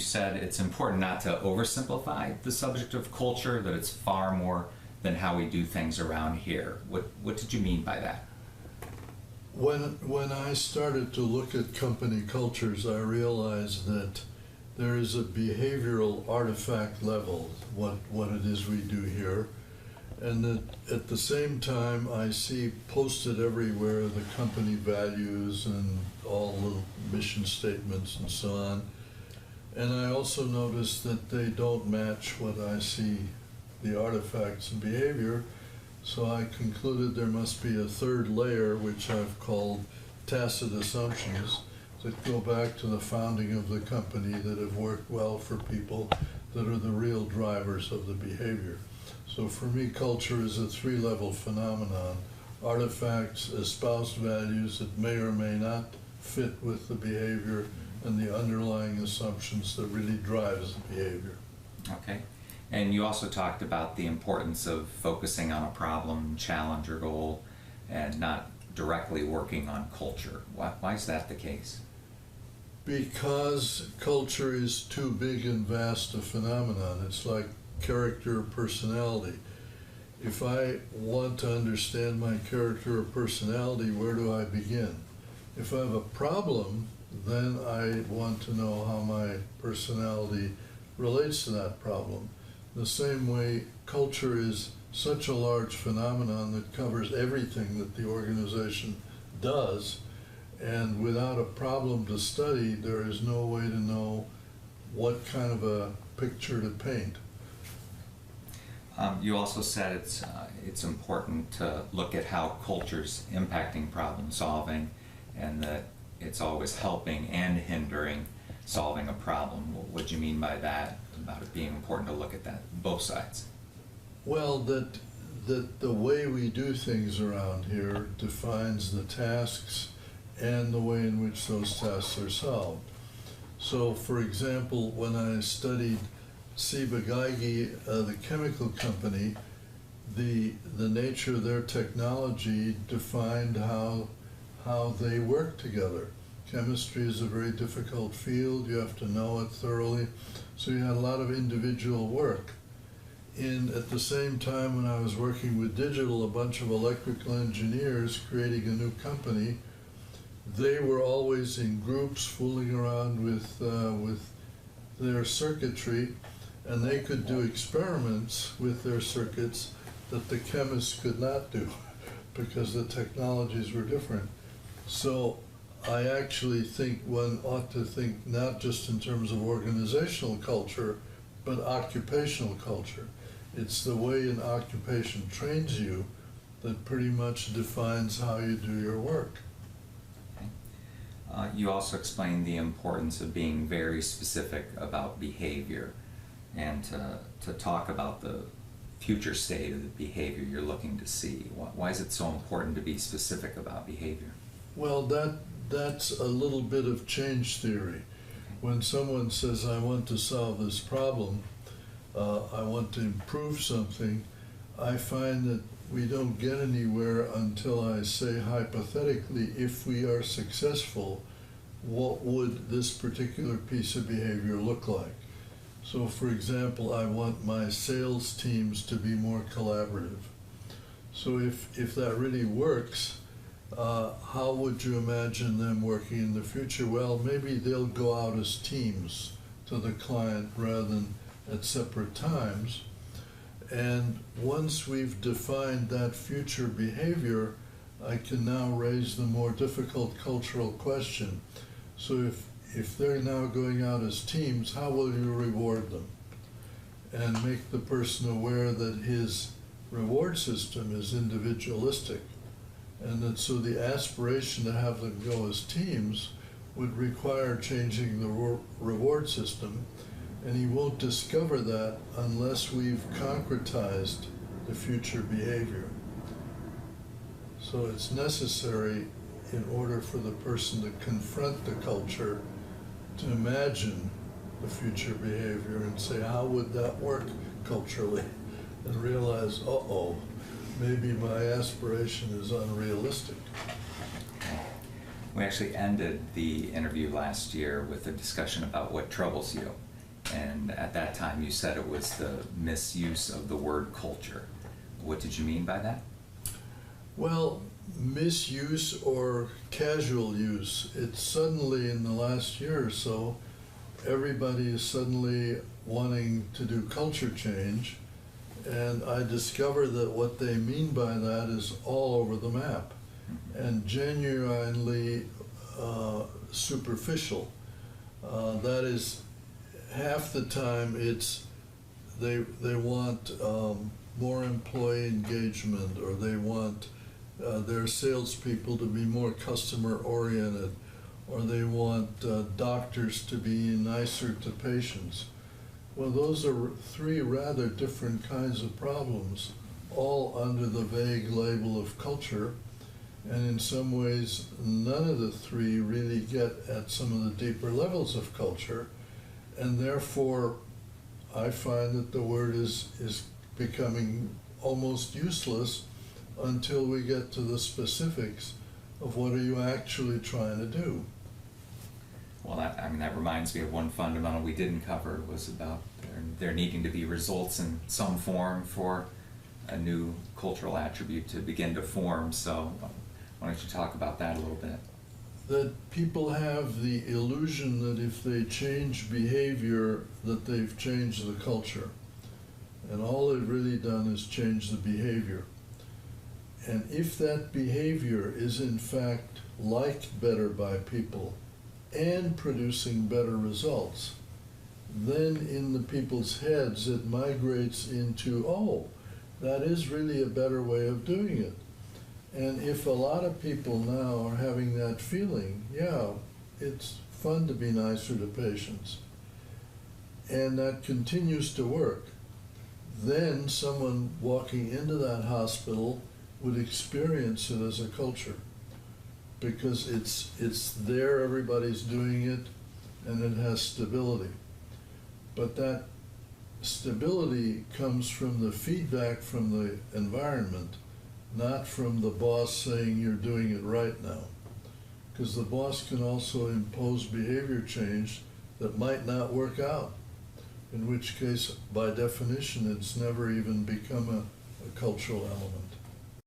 You said it's important not to oversimplify the subject of culture, that it's far more than how we do things around here. What did you mean by that? When I started to look at company cultures, I realized that there is a behavioral artifact level, what it is we do here, and that at the same time I see posted everywhere the company values and all the mission statements and so on. And I also noticed that they don't match what I see, the artifacts and behavior. So I concluded there must be a third layer, which I've called tacit assumptions, that go back to the founding of the company, that have worked well for people, that are the real drivers of the behavior. So for me, culture is a three-level phenomenon. Artifacts, espoused values that may or may not fit with the behavior, and the underlying assumptions that really drives the behavior. Okay. And you also talked about the importance of focusing on a problem, challenge, or goal, and not directly working on culture. Why is that the case? Because culture is too big and vast a phenomenon. It's like character or personality. If I want to understand my character or personality, where do I begin? If I have a problem, then I want to know how my personality relates to that problem. The same way, culture is such a large phenomenon that covers everything that the organization does, and without a problem to study, there is no way to know what kind of a picture to paint. You also said it's important to look at how culture's impacting problem solving, and that it's always helping and hindering solving a problem. What do you mean by that, about it being important to look at that, both sides? Well, that the way we do things around here defines the tasks and the way in which those tasks are solved. So, for example, when I studied Ciba-Geigy, the chemical company, the nature of their technology defined how they work together. Chemistry is a very difficult field. You have to know it thoroughly. So you had a lot of individual work. At the same time, when I was working with digital, a bunch of electrical engineers creating a new company, they were always in groups fooling around with their circuitry, and they could do experiments with their circuits that the chemists could not do because the technologies were different. So I actually think one ought to think not just in terms of organizational culture, but occupational culture. It's the way an occupation trains you that pretty much defines how you do your work. Okay. You also explained the importance of being very specific about behavior, and to talk about the future state of the behavior you're looking to see. Why is it so important to be specific about behavior? Well, that's a little bit of change theory. When someone says, I want to solve this problem, I want to improve something, I find that we don't get anywhere until I say, hypothetically, if we are successful, what would this particular piece of behavior look like? So, for example, I want my sales teams to be more collaborative. So if that really works, how would you imagine them working in the future? Well, maybe they'll go out as teams to the client rather than at separate times. And once we've defined that future behavior, I can now raise the more difficult cultural question. So if they're now going out as teams, how will you reward them? And make the person aware that his reward system is individualistic, and that so the aspiration to have them go as teams would require changing the reward system, and he won't discover that unless we've concretized the future behavior. So it's necessary, in order for the person to confront the culture, to imagine the future behavior and say, how would that work culturally? And realize, uh-oh, maybe my aspiration is unrealistic. We actually ended the interview last year with a discussion about what troubles you. And at that time, you said it was the misuse of the word culture. What did you mean by that? Well, misuse or casual use. It's suddenly in the last year or so, everybody is suddenly wanting to do culture change, and I discover that what they mean by that is all over the map and genuinely superficial. That is, half the time it's they want more employee engagement, or they want their salespeople to be more customer oriented, or they want doctors to be nicer to patients. Well, those are three rather different kinds of problems, all under the vague label of culture, and in some ways none of the three really get at some of the deeper levels of culture, and therefore I find that the word is becoming almost useless until we get to the specifics of what are you actually trying to do. Well, that reminds me of one fundamental we didn't cover, was about there needing to be results in some form for a new cultural attribute to begin to form. So why don't you talk about that a little bit? That people have the illusion that if they change behavior, that they've changed the culture. And all they've really done is change the behavior. And if that behavior is in fact liked better by people and producing better results, then in the people's heads it migrates into, oh, that is really a better way of doing it. And if a lot of people now are having that feeling, yeah, it's fun to be nicer to patients, and that continues to work, then someone walking into that hospital would experience it as a culture, because it's there, everybody's doing it, and it has stability. But that stability comes from the feedback from the environment, not from the boss saying you're doing it right now. Because the boss can also impose behavior change that might not work out, in which case, by definition, it's never even become a cultural element.